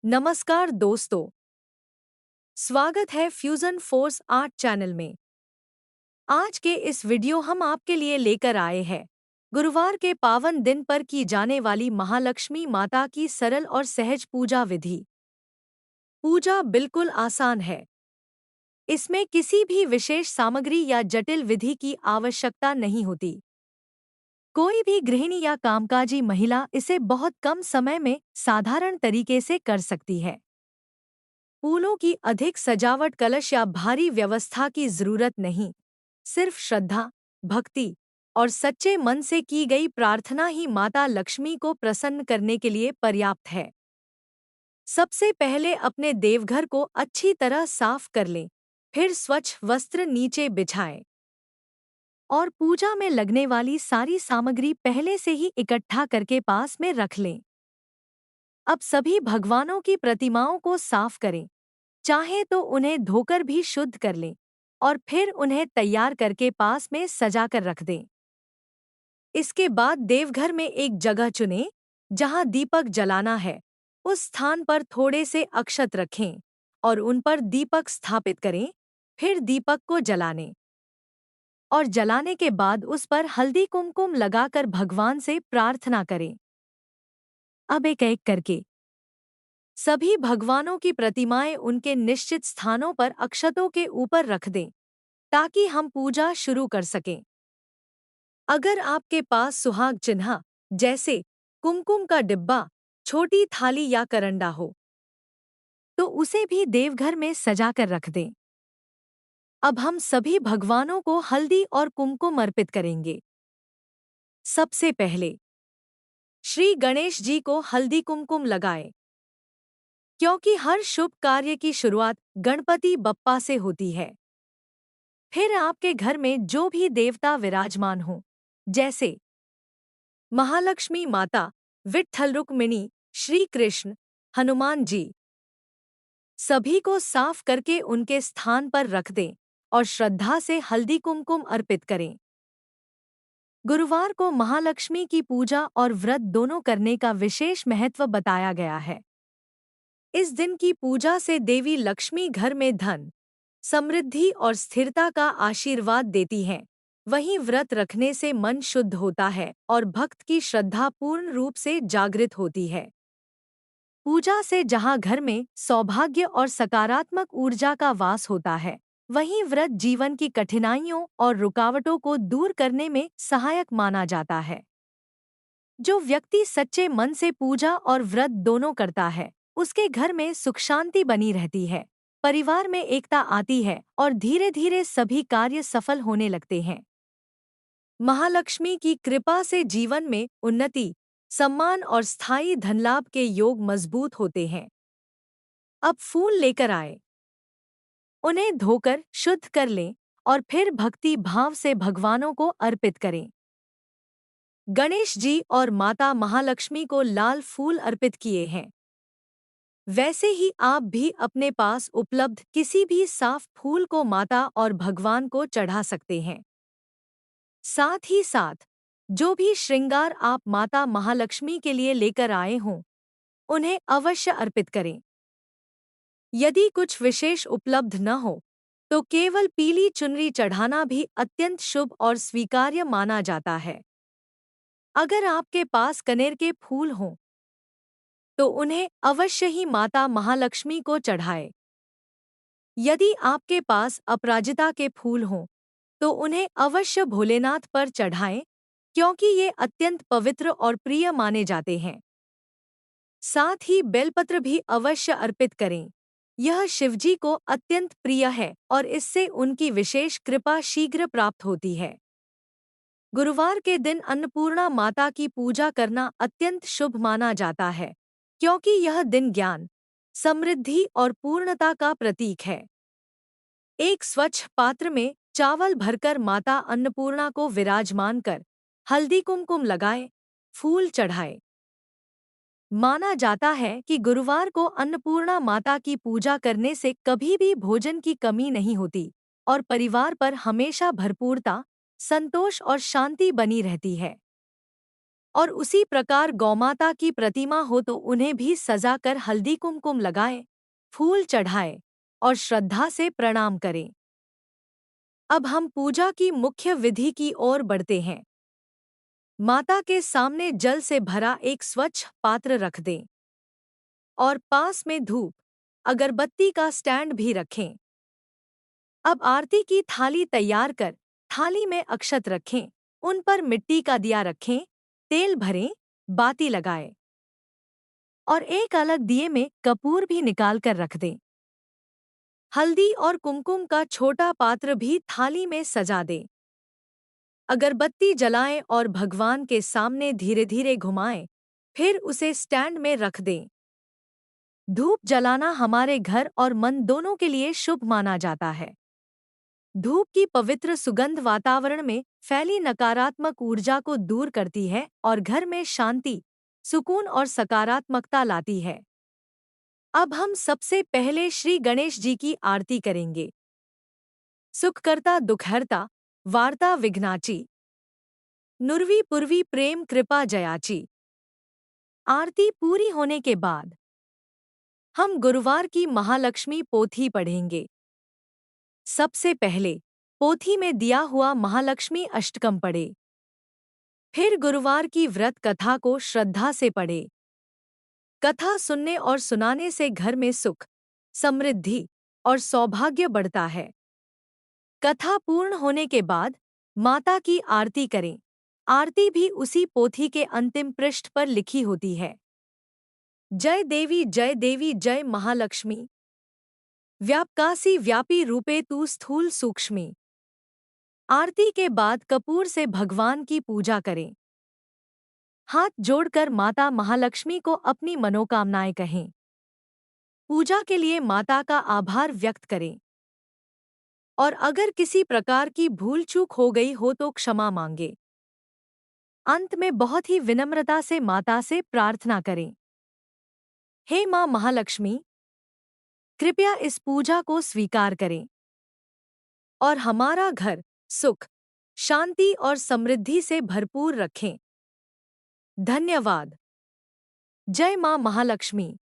नमस्कार दोस्तों, स्वागत है फ्यूजन फोर्स आर्ट चैनल में। आज के इस वीडियो हम आपके लिए लेकर आए हैं गुरुवार के पावन दिन पर की जाने वाली महालक्ष्मी माता की सरल और सहज पूजा विधि। पूजा बिल्कुल आसान है। इसमें किसी भी विशेष सामग्री या जटिल विधि की आवश्यकता नहीं होती। कोई भी गृहिणी या कामकाजी महिला इसे बहुत कम समय में साधारण तरीके से कर सकती है। फूलों की अधिक सजावट, कलश या भारी व्यवस्था की जरूरत नहीं। सिर्फ श्रद्धा, भक्ति और सच्चे मन से की गई प्रार्थना ही माता लक्ष्मी को प्रसन्न करने के लिए पर्याप्त है। सबसे पहले अपने देवघर को अच्छी तरह साफ कर लें, फिर स्वच्छ वस्त्र नीचे बिछाएं और पूजा में लगने वाली सारी सामग्री पहले से ही इकट्ठा करके पास में रख लें। अब सभी भगवानों की प्रतिमाओं को साफ करें, चाहे तो उन्हें धोकर भी शुद्ध कर लें और फिर उन्हें तैयार करके पास में सजा कर रख दें। इसके बाद देवघर में एक जगह चुनें जहां दीपक जलाना है। उस स्थान पर थोड़े से अक्षत रखें और उन पर दीपक स्थापित करें। फिर दीपक को जलाने और जलाने के बाद उस पर हल्दी कुमकुम लगाकर भगवान से प्रार्थना करें। अब एक एक करके सभी भगवानों की प्रतिमाएं उनके निश्चित स्थानों पर अक्षतों के ऊपर रख दें ताकि हम पूजा शुरू कर सकें। अगर आपके पास सुहाग चिन्ह जैसे कुमकुम का डिब्बा, छोटी थाली या करंडा हो तो उसे भी देवघर में सजा कर रख दें। अब हम सभी भगवानों को हल्दी और कुमकुम अर्पित करेंगे। सबसे पहले श्री गणेश जी को हल्दी कुमकुम लगाएं, क्योंकि हर शुभ कार्य की शुरुआत गणपति बप्पा से होती है। फिर आपके घर में जो भी देवता विराजमान हो, जैसे महालक्ष्मी माता, विट्ठल रुक्मिणी, श्री कृष्ण, हनुमान जी, सभी को साफ करके उनके स्थान पर रख दें और श्रद्धा से हल्दी कुमकुम अर्पित करें। गुरुवार को महालक्ष्मी की पूजा और व्रत दोनों करने का विशेष महत्व बताया गया है। इस दिन की पूजा से देवी लक्ष्मी घर में धन, समृद्धि और स्थिरता का आशीर्वाद देती हैं। वहीं व्रत रखने से मन शुद्ध होता है और भक्त की श्रद्धा पूर्ण रूप से जागृत होती है। पूजा से जहां घर में सौभाग्य और सकारात्मक ऊर्जा का वास होता है, वहीं व्रत जीवन की कठिनाइयों और रुकावटों को दूर करने में सहायक माना जाता है। जो व्यक्ति सच्चे मन से पूजा और व्रत दोनों करता है, उसके घर में सुख शांति बनी रहती है, परिवार में एकता आती है और धीरे धीरे सभी कार्य सफल होने लगते हैं। महालक्ष्मी की कृपा से जीवन में उन्नति, सम्मान और स्थायी धनलाभ के योग मजबूत होते हैं। अब फूल लेकर आए, उन्हें धोकर शुद्ध कर लें और फिर भक्ति भाव से भगवानों को अर्पित करें। गणेश जी और माता महालक्ष्मी को लाल फूल अर्पित किए हैं। वैसे ही आप भी अपने पास उपलब्ध किसी भी साफ फूल को माता और भगवान को चढ़ा सकते हैं। साथ ही साथ जो भी श्रृंगार आप माता महालक्ष्मी के लिए लेकर आए हों, उन्हें अवश्य अर्पित करें। यदि कुछ विशेष उपलब्ध न हो, तो केवल पीली चुनरी चढ़ाना भी अत्यंत शुभ और स्वीकार्य माना जाता है। अगर आपके पास कनेर के फूल हों, तो उन्हें अवश्य ही माता महालक्ष्मी को चढ़ाएं। यदि आपके पास अपराजिता के फूल हों, तो उन्हें अवश्य भोलेनाथ पर चढ़ाएं, क्योंकि ये अत्यंत पवित्र और प्रिय माने जाते हैं। साथ ही बेलपत्र भी अवश्य अर्पित करें। यह शिवजी को अत्यंत प्रिय है और इससे उनकी विशेष कृपा शीघ्र प्राप्त होती है। गुरुवार के दिन अन्नपूर्णा माता की पूजा करना अत्यंत शुभ माना जाता है, क्योंकि यह दिन ज्ञान, समृद्धि और पूर्णता का प्रतीक है। एक स्वच्छ पात्र में चावल भरकर माता अन्नपूर्णा को विराजमान कर हल्दी कुमकुम लगाए, फूल चढ़ाए। माना जाता है कि गुरुवार को अन्नपूर्णा माता की पूजा करने से कभी भी भोजन की कमी नहीं होती और परिवार पर हमेशा भरपूरता, संतोष और शांति बनी रहती है। और उसी प्रकार गौमाता की प्रतिमा हो तो उन्हें भी सजा कर हल्दी कुमकुम लगाएं, फूल चढ़ाएं और श्रद्धा से प्रणाम करें। अब हम पूजा की मुख्य विधि की ओर बढ़ते हैं। माता के सामने जल से भरा एक स्वच्छ पात्र रख दें और पास में धूप, अगरबत्ती का स्टैंड भी रखें। अब आरती की थाली तैयार कर थाली में अक्षत रखें, उन पर मिट्टी का दिया रखें, तेल भरें, बाती लगाएं और एक अलग दिए में कपूर भी निकाल कर रख दें। हल्दी और कुमकुम का छोटा पात्र भी थाली में सजा दें। अगरबत्ती जलाएं और भगवान के सामने धीरे धीरे घुमाएं, फिर उसे स्टैंड में रख दें। धूप जलाना हमारे घर और मन दोनों के लिए शुभ माना जाता है। धूप की पवित्र सुगंध वातावरण में फैली नकारात्मक ऊर्जा को दूर करती है और घर में शांति, सुकून और सकारात्मकता लाती है। अब हम सबसे पहले श्री गणेश जी की आरती करेंगे। सुखकर्ता दुखहर्ता, वार्ता विघ्नाची, नुरवी पुरवी प्रेम कृपा जयाची। आरती पूरी होने के बाद हम गुरुवार की महालक्ष्मी पोथी पढ़ेंगे। सबसे पहले पोथी में दिया हुआ महालक्ष्मी अष्टकम पढ़े। फिर गुरुवार की व्रत कथा को श्रद्धा से पढ़े। कथा सुनने और सुनाने से घर में सुख, समृद्धि और सौभाग्य बढ़ता है। कथा पूर्ण होने के बाद माता की आरती करें। आरती भी उसी पोथी के अंतिम पृष्ठ पर लिखी होती है। जय देवी जय महालक्ष्मी, व्यापकासी व्यापी रूपे तू स्थूल सूक्ष्मी। आरती के बाद कपूर से भगवान की पूजा करें। हाथ जोड़कर माता महालक्ष्मी को अपनी मनोकामनाएं कहें। पूजा के लिए माता का आभार व्यक्त करें और अगर किसी प्रकार की भूल चूक हो गई हो तो क्षमा मांगे। अंत में बहुत ही विनम्रता से माता से प्रार्थना करें, हे मां महालक्ष्मी, कृपया इस पूजा को स्वीकार करें और हमारा घर सुख, शांति और समृद्धि से भरपूर रखें। धन्यवाद। जय मां महालक्ष्मी।